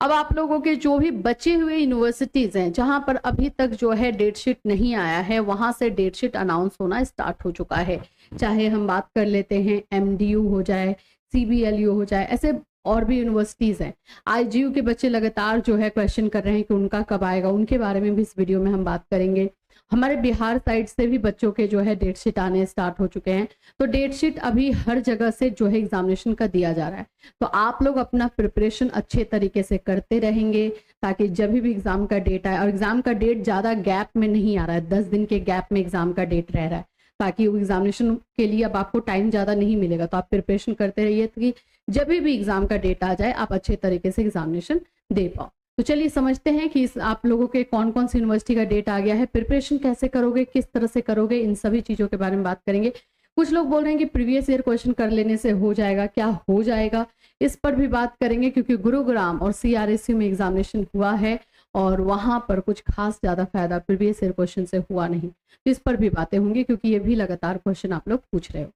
अब आप लोगों के जो भी बचे हुए यूनिवर्सिटीज हैं जहां पर अभी तक जो है डेट शीट नहीं आया है, वहां से डेट शीट अनाउंस होना स्टार्ट हो चुका है। चाहे हम बात कर लेते हैं एमडीयू हो जाए, सीबीएलयू हो जाए, ऐसे और भी यूनिवर्सिटीज हैं। आईजीयू के बच्चे लगातार जो है क्वेश्चन कर रहे हैं कि उनका कब आएगा, उनके बारे में भी इस वीडियो में हम बात करेंगे। हमारे बिहार साइड से भी बच्चों के जो है डेट शीट आने स्टार्ट हो चुके हैं। तो डेट शीट अभी हर जगह से जो है एग्जामिनेशन का दिया जा रहा है। तो आप लोग अपना प्रिपरेशन अच्छे तरीके से करते रहेंगे ताकि जब भी एग्जाम का डेट आए, और एग्जाम का डेट ज़्यादा गैप में नहीं आ रहा है, 10 दिन के गैप में एग्जाम का डेट रह रहा है, ताकि वो एग्जामिनेशन के लिए अब आपको टाइम ज़्यादा नहीं मिलेगा। तो आप प्रिपरेशन करते रहिए कि जब भी एग्जाम का डेट आ जाए आप अच्छे तरीके से एग्जामिनेशन दे पाओ। तो चलिए समझते हैं कि आप लोगों के कौन कौन सी यूनिवर्सिटी का डेट आ गया है, प्रिपरेशन कैसे करोगे, किस तरह से करोगे, इन सभी चीज़ों के बारे में बात करेंगे। कुछ लोग बोल रहे हैं कि प्रीवियस ईयर क्वेश्चन कर लेने से हो जाएगा, क्या हो जाएगा, इस पर भी बात करेंगे, क्योंकि गुरुग्राम और सीआरएसयू में एग्जामिनेशन हुआ है और वहां पर कुछ खास ज्यादा फायदा प्रीवियस ईयर क्वेश्चन से हुआ नहीं। तो इस पर भी बातें होंगी क्योंकि ये भी लगातार क्वेश्चन आप लोग पूछ रहे हो।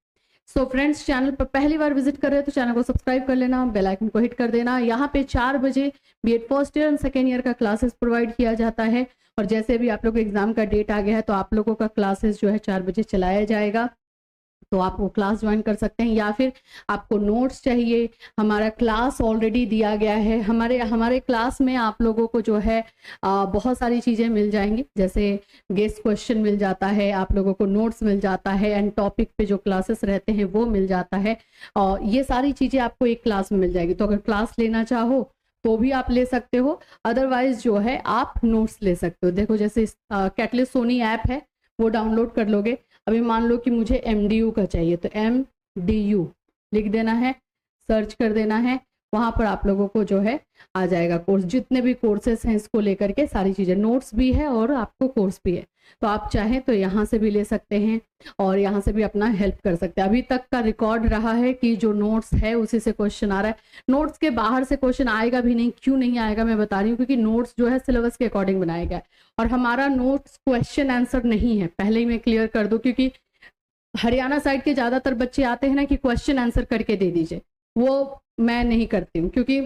सो फ्रेंड्स, चैनल पर पहली बार विजिट कर रहे हो तो चैनल को सब्सक्राइब कर लेना, बेल आइकन को हिट कर देना। यहाँ पे 4 बजे B Ed first year and second year का क्लासेस प्रोवाइड किया जाता है, और जैसे भी आप लोग एग्जाम का डेट आ गया है तो आप लोगों का क्लासेस जो है 4 बजे चलाया जाएगा। तो आप वो क्लास ज्वाइन कर सकते हैं, या फिर आपको नोट्स चाहिए, हमारा क्लास ऑलरेडी दिया गया है। हमारे क्लास में आप लोगों को जो है बहुत सारी चीज़ें मिल जाएंगी, जैसे गेस्ट क्वेश्चन मिल जाता है, आप लोगों को नोट्स मिल जाता है, एंड टॉपिक पे जो क्लासेस रहते हैं वो मिल जाता है, और ये सारी चीज़ें आपको एक क्लास में मिल जाएगी। तो अगर क्लास लेना चाहो तो भी आप ले सकते हो, अदरवाइज जो है आप नोट्स ले सकते हो। देखो जैसे कैटलिस्ट सोनी ऐप है, वो डाउनलोड कर लोगे। अभी मान लो कि मुझे एमडीयू का चाहिए, तो एमडीयू लिख देना है, सर्च कर देना है, वहां पर आप लोगों को जो है आ जाएगा कोर्स, जितने भी कोर्सेस हैं इसको लेकर के सारी चीजें, नोट्स भी है और आपको कोर्स भी है। तो आप चाहें तो यहाँ से भी ले सकते हैं और यहाँ से भी अपना हेल्प कर सकते हैं। अभी तक का रिकॉर्ड रहा है कि जो नोट्स है उसी से क्वेश्चन आ रहा है, नोट्स के बाहर से क्वेश्चन आएगा भी नहीं। क्यों नहीं आएगा मैं बता रही हूँ, क्योंकि नोट्स जो है सिलेबस के अकॉर्डिंग बनाया गया है, और हमारा नोट्स क्वेश्चन आंसर नहीं है, पहले ही मैं क्लियर कर दूं। क्योंकि हरियाणा साइड के ज्यादातर बच्चे आते हैं ना कि क्वेश्चन आंसर करके दे दीजिए, वो मैं नहीं करती हूँ, क्योंकि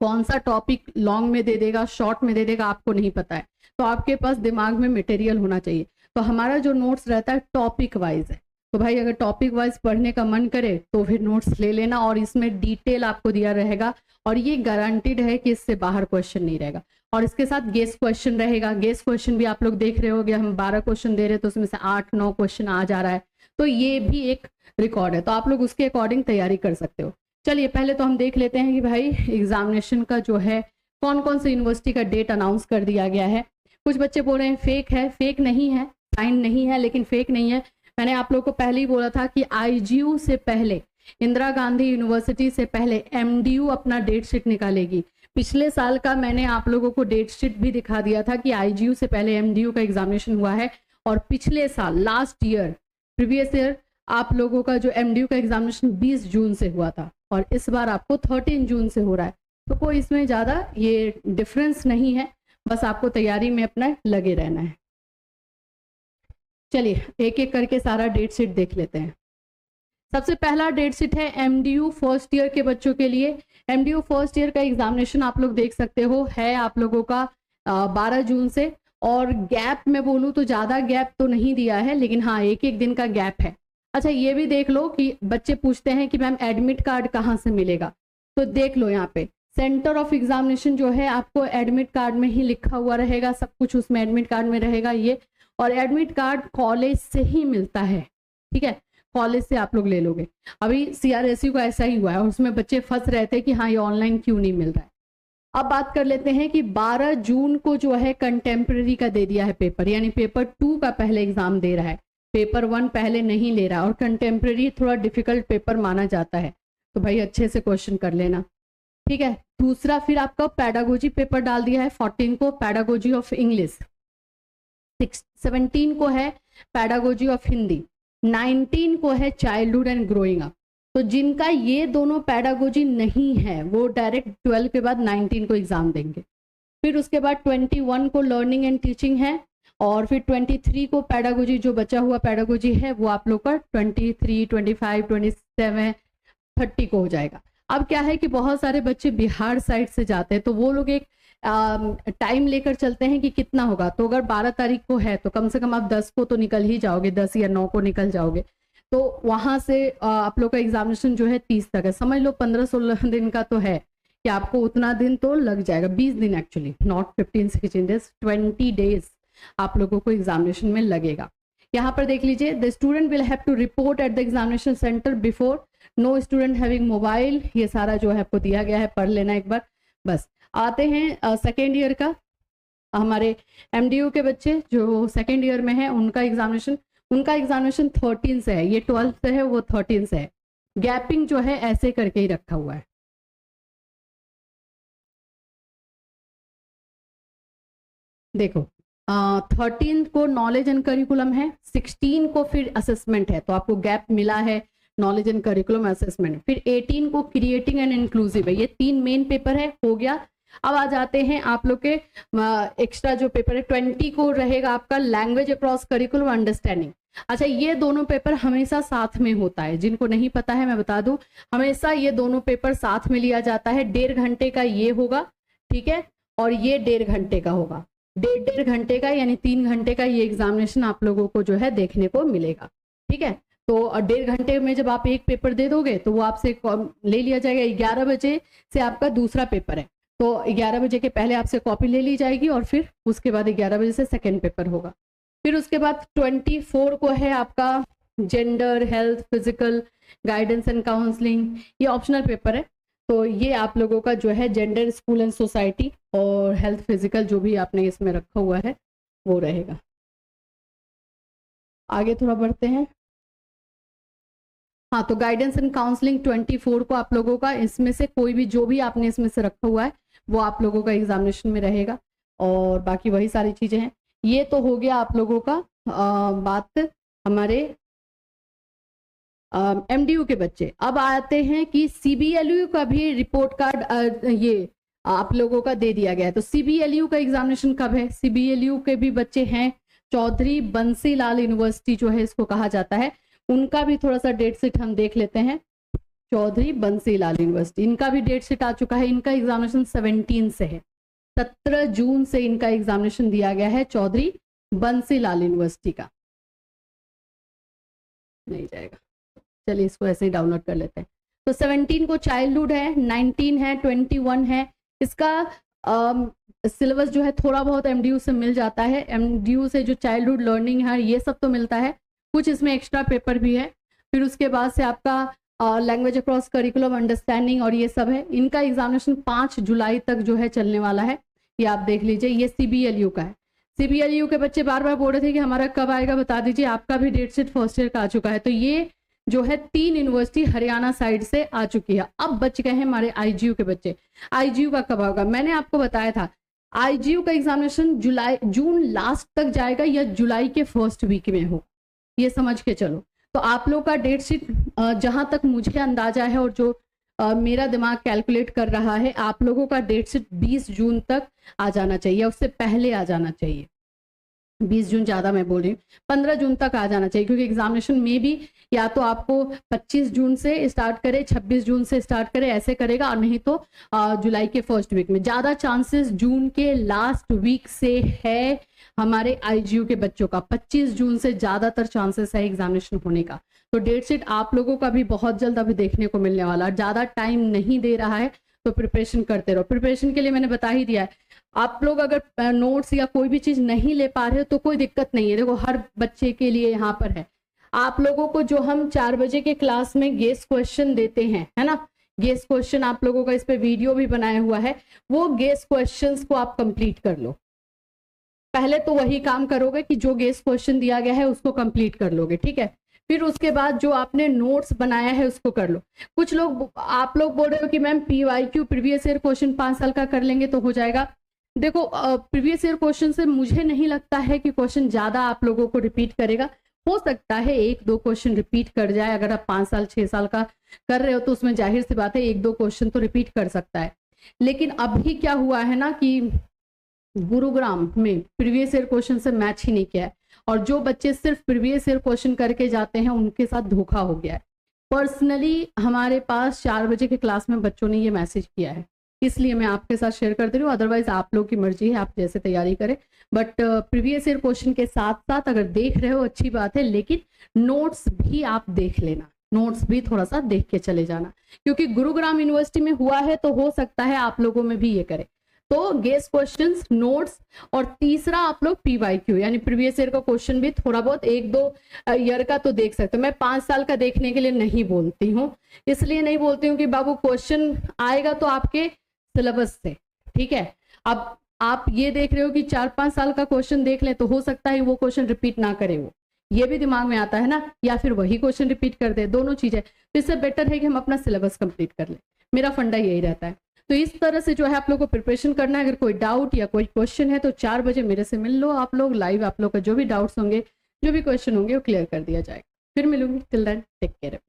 कौन सा टॉपिक लॉन्ग में दे देगा, शॉर्ट में दे देगा, आपको नहीं पता है। तो आपके पास दिमाग में मटेरियल होना चाहिए। तो हमारा जो नोट्स रहता है टॉपिक वाइज है। तो भाई अगर टॉपिक वाइज पढ़ने का मन करे तो फिर नोट्स ले लेना, और इसमें डिटेल आपको दिया रहेगा, और ये गारंटीड है कि इससे बाहर क्वेश्चन नहीं रहेगा। और इसके साथ गेस्ट क्वेश्चन रहेगा। गेस्ट क्वेश्चन भी आप लोग देख रहे होगे, हम 12 क्वेश्चन दे रहे हैं तो उसमें से 8-9 क्वेश्चन आ जा रहा है, तो ये भी एक रिकॉर्ड है। तो आप लोग उसके अकॉर्डिंग तैयारी कर सकते हो। चलिए पहले तो हम देख लेते हैं कि भाई एग्जामिनेशन का जो है कौन कौन सी यूनिवर्सिटी का डेट अनाउंस कर दिया गया है। कुछ बच्चे बोल रहे हैं फेक है, फेक नहीं है, साइन नहीं है, लेकिन फेक नहीं है। मैंने आप लोगों को पहले ही बोला था कि आईजीयू से पहले, इंदिरा गांधी यूनिवर्सिटी से पहले एमडीयू अपना डेट शीट निकालेगी। पिछले साल का मैंने आप लोगों को डेट शीट भी दिखा दिया था कि आईजीयू से पहले एमडीयू का एग्जामिनेशन हुआ है, और पिछले साल लास्ट ईयर प्रीवियस ईयर आप लोगों का जो एमडीयू का एग्जामिनेशन 20 जून से हुआ था, और इस बार आपको 13 जून से हो रहा है। तो कोई इसमें ज़्यादा ये डिफरेंस नहीं है, बस आपको तैयारी में अपना लगे रहना है। चलिए एक एक करके सारा डेट शीट देख लेते हैं। सबसे पहला डेट शीट है एमडीयू फर्स्ट ईयर के बच्चों के लिए। एमडीयू फर्स्ट ईयर का एग्जामिनेशन आप लोग देख सकते हो है आप लोगों का 12 जून से, और गैप में बोलूँ तो ज़्यादा गैप तो नहीं दिया है, लेकिन हाँ एक एक दिन का गैप है। अच्छा ये भी देख लो कि बच्चे पूछते हैं कि मैम एडमिट कार्ड कहाँ से मिलेगा, तो देख लो यहाँ पे सेंटर ऑफ एग्जामिनेशन जो है आपको एडमिट कार्ड में ही लिखा हुआ रहेगा, सब कुछ उसमें एडमिट कार्ड में रहेगा ये। और एडमिट कार्ड कॉलेज से ही मिलता है, ठीक है, कॉलेज से आप लोग ले लोगे। अभी सीआरएसयू का ऐसा ही हुआ है, और उसमें बच्चे फंस रहे थे कि हाँ ये ऑनलाइन क्यों नहीं मिल रहा है। अब बात कर लेते हैं कि 12 जून को जो है कंटेम्प्रेरी का दे दिया है पेपर, यानी पेपर 2 का पहले एग्जाम दे रहा है, पेपर 1 पहले नहीं ले रहा, और कंटेम्प्रेरी थोड़ा डिफिकल्ट पेपर माना जाता है। तो भाई अच्छे से क्वेश्चन कर लेना, ठीक है। दूसरा फिर आपका पैडागोजी पेपर डाल दिया है 14 को, पैडागोजी ऑफ इंग्लिश। 17 को है पैडागोजी ऑफ हिंदी। 19 को है चाइल्डहुड एंड ग्रोइंग अप। तो जिनका ये दोनों पैडागोजी नहीं है वो डायरेक्ट 12 के बाद 19 को एग्जाम देंगे। फिर उसके बाद 21 को लर्निंग एंड टीचिंग है, और फिर 23 को पैडागोजी, जो बचा हुआ पैडागोजी है वो आप लोग का 23, 25, 27, 30 को हो जाएगा। अब क्या है कि बहुत सारे बच्चे बिहार साइड से जाते हैं, तो वो लोग एक टाइम लेकर चलते हैं कि कितना होगा। तो अगर 12 तारीख को है तो कम से कम आप 10 को तो निकल ही जाओगे, 10 या 9 को निकल जाओगे। तो वहां से आप लोग का एग्जामिनेशन जो है 30 तक है, समझ लो 15-16 दिन का तो है कि आपको उतना दिन तो लग जाएगा, 20 दिन एक्चुअली, नॉट 15-16 डेज, 20 डेज आप लोगों को एग्जामिनेशन में लगेगा। यहाँ पर देख लीजिए, the student will have to report at the examination centre before, no student having mobile, ये सारा जो है आपको दिया गया है, पढ़ लेना एक बार। बस आते हैं सेकेंड ईयर का, हमारे एमडीयू के बच्चे जो सेकेंड ईयर में है उनका एग्जामिनेशन 13 से है, ये 12 से है, वो 13 से है। गैपिंग जो है ऐसे करके ही रखा हुआ है। देखो 13 को नॉलेज एंड करिकुलम है, 16 को फिर असेसमेंट है, तो आपको गैप मिला है नॉलेज एंड करिकुलम असेसमेंट। फिर 18 को क्रिएटिंग एंड इंक्लूसिव है, ये 3 मेन पेपर है, हो गया। अब आ जाते हैं आप लोग के एक्स्ट्रा जो पेपर है, 20 को रहेगा आपका लैंग्वेज अक्रॉस करिकुलम अंडरस्टैंडिंग। अच्छा, ये दोनों पेपर हमेशा साथ में होता है, जिनको नहीं पता है मैं बता दूं, हमेशा ये दोनों पेपर साथ में लिया जाता है। 1.5 घंटे का ये होगा, ठीक है, और ये 1.5 घंटे का होगा, 1.5 घंटे का, यानी 3 घंटे का ये एग्जामिनेशन आप लोगों को जो है देखने को मिलेगा, ठीक है। तो 1.5 घंटे में जब आप एक पेपर दे दोगे तो वो आपसे ले लिया जाएगा। 11 बजे से आपका दूसरा पेपर है, तो 11 बजे के पहले आपसे कॉपी ले ली जाएगी और फिर उसके बाद 11 बजे से सेकेंड पेपर होगा। फिर उसके बाद 24 को है आपका gender, health, physical guidance and counselling, ये ऑप्शनल पेपर है। तो ये आप लोगों का जो है जेंडर, स्कूल एंड सोसाइटी और हेल्थ फिजिकल जो भी आपने इसमें रखा हुआ है वो रहेगा। आगे थोड़ा बढ़ते हैं। हाँ, तो गाइडेंस एंड काउंसलिंग 24 को आप लोगों का, इसमें से कोई भी जो भी आपने इसमें से रखा हुआ है वो आप लोगों का एग्जामिनेशन में रहेगा, और बाकी वही सारी चीजें हैं। ये तो हो गया आप लोगों का बात हमारे एमडीयू के बच्चे। अब आते हैं कि सीबीएलयू का भी रिपोर्ट कार्ड ये आप लोगों का दे दिया गया है। तो सीबीएलयू का एग्जामिनेशन कब है? सीबीएलयू के भी बच्चे हैं, चौधरी बंसीलाल यूनिवर्सिटी जो है इसको कहा जाता है, उनका भी थोड़ा सा डेट शीट हम देख लेते हैं। चौधरी बंसीलाल यूनिवर्सिटी, इनका भी डेट शीट आ चुका है। इनका एग्जामिनेशन 17 से है, 17 जून से इनका एग्जामिनेशन दिया गया है चौधरी बंसीलाल यूनिवर्सिटी का। नहीं जाएगा, चलिए इसको ऐसे ही डाउनलोड कर लेते हैं। तो 17 को चाइल्डहुड है, 19 है, 21 है। इसका सिलेबस जो है थोड़ा बहुत एमडीयू से मिल जाता है। एमडीयू से जो चाइल्डहुड लर्निंग है ये सब तो मिलता है, कुछ इसमें एक्स्ट्रा पेपर भी है। फिर उसके बाद से आपका लैंग्वेज अक्रॉस करिकुलम अंडरस्टैंडिंग और ये सब है। इनका एग्जामिनेशन 5 जुलाई तक जो है चलने वाला है, ये आप देख लीजिए। ये सीबीएलयू का है। सीबीएलयू के बच्चे बार बार बोल रहे थे कि हमारा कब आएगा, बता दीजिए। आपका भी डेट शीट फर्स्ट ईयर का आ चुका है। तो ये जो है 3 यूनिवर्सिटी हरियाणा साइड से आ चुकी है। अब बच गए हैं हमारे आईजीयू के बच्चे। आईजीयू का कब होगा? मैंने आपको बताया था आईजीयू का एग्जामिनेशन जून लास्ट तक जाएगा या जुलाई के फर्स्ट वीक में हो, ये समझ के चलो। तो आप लोग का डेट शीट जहां तक मुझे अंदाजा है और जो मेरा दिमाग कैलकुलेट कर रहा है, आप लोगों का डेट शीट 20 जून तक आ जाना चाहिए, उससे पहले आ जाना चाहिए। 20 जून ज्यादा मैं बोल रही हूँ, 15 जून तक आ जाना चाहिए, क्योंकि एग्जामिनेशन में भी या तो आपको 25 जून से स्टार्ट करे, 26 जून से स्टार्ट करे, ऐसे करेगा, और नहीं तो जुलाई के फर्स्ट वीक में। ज्यादा चांसेस जून के लास्ट वीक से है हमारे आईजीयू के बच्चों का। 25 जून से ज्यादातर चांसेस है एग्जामिनेशन होने का। तो डेट शीट आप लोगों का भी बहुत जल्द अभी देखने को मिलने वाला। ज्यादा टाइम नहीं दे रहा है, तो प्रिपरेशन करते रहो। प्रिपरेशन के लिए मैंने बता ही दिया है। आप लोग अगर नोट्स या कोई भी चीज नहीं ले पा रहे हो तो कोई दिक्कत नहीं है, देखो हर बच्चे के लिए यहाँ पर है। आप लोगों को जो हम 4 बजे के क्लास में गेस क्वेश्चन देते हैं, है ना, गेस क्वेश्चन आप लोगों का इस पे वीडियो भी बनाया हुआ है, वो गेस क्वेश्चंस को आप कंप्लीट कर लो। पहले तो वही काम करोगे कि जो गेस क्वेश्चन दिया गया है उसको कंप्लीट कर लोगे, ठीक है। फिर उसके बाद जो आपने नोट्स बनाया है उसको कर लो। कुछ लोग, आप लोग बोल रहे हो कि ma'am PYQ previous year question 5 साल का कर लेंगे तो हो जाएगा। देखो प्रीवियस ईयर क्वेश्चन से मुझे नहीं लगता है कि क्वेश्चन ज्यादा आप लोगों को रिपीट करेगा। हो सकता है 1-2 क्वेश्चन रिपीट कर जाए। अगर आप 5 साल 6 साल का कर रहे हो तो उसमें जाहिर सी बात है 1-2 क्वेश्चन तो रिपीट कर सकता है। लेकिन अभी क्या हुआ है ना कि गुरुग्राम में प्रीवियस ईयर क्वेश्चन से मैच ही नहीं किया है, और जो बच्चे सिर्फ प्रीवियस ईयर क्वेश्चन करके जाते हैं उनके साथ धोखा हो गया है। पर्सनली हमारे पास 4 बजे के क्लास में बच्चों ने ये मैसेज किया है, इसलिए मैं आपके साथ शेयर कर दे रही हूँ। अदरवाइज आप लोग की मर्जी है, आप जैसे तैयारी करें। बट प्रीवियस ईयर क्वेश्चन के साथ साथ अगर देख रहे हो अच्छी बात है, लेकिन नोट्स भी आप देख लेना, नोट्स भी थोड़ा सा देख के चले जाना, क्योंकि गुरुग्राम यूनिवर्सिटी में हुआ है तो हो सकता है आप लोगों में भी ये करे। तो गेस क्वेश्चंस, नोट्स, और तीसरा आप लोग पीवाईक्यू यानी प्रीवियस ईयर का क्वेश्चन भी थोड़ा बहुत 1-2 ईयर का तो देख सकते हो। मैं 5 साल का देखने के लिए नहीं बोलती हूँ, इसलिए नहीं बोलती हूँ कि बाबू क्वेश्चन आएगा तो आपके सिलेबस से, ठीक है। अब आप ये देख रहे हो कि 4-5 साल का क्वेश्चन देख लें तो हो सकता है वो क्वेश्चन रिपीट ना करे, वो ये भी दिमाग में आता है ना, या फिर वही क्वेश्चन रिपीट कर दे, दोनों चीजें। तो इससे बेटर है कि हम अपना सिलेबस कंप्लीट कर लें, मेरा फंडा यही रहता है। तो इस तरह से जो है आप लोग को प्रिपरेशन करना है। अगर कोई डाउट या कोई क्वेश्चन है तो 4 बजे मेरे से मिल लो आप लोग लाइव, आप लोग का जो भी डाउट्स होंगे, जो भी क्वेश्चन होंगे वो क्लियर कर दिया जाएगा। फिर मिलूंगी, टिल देन टेक केयर।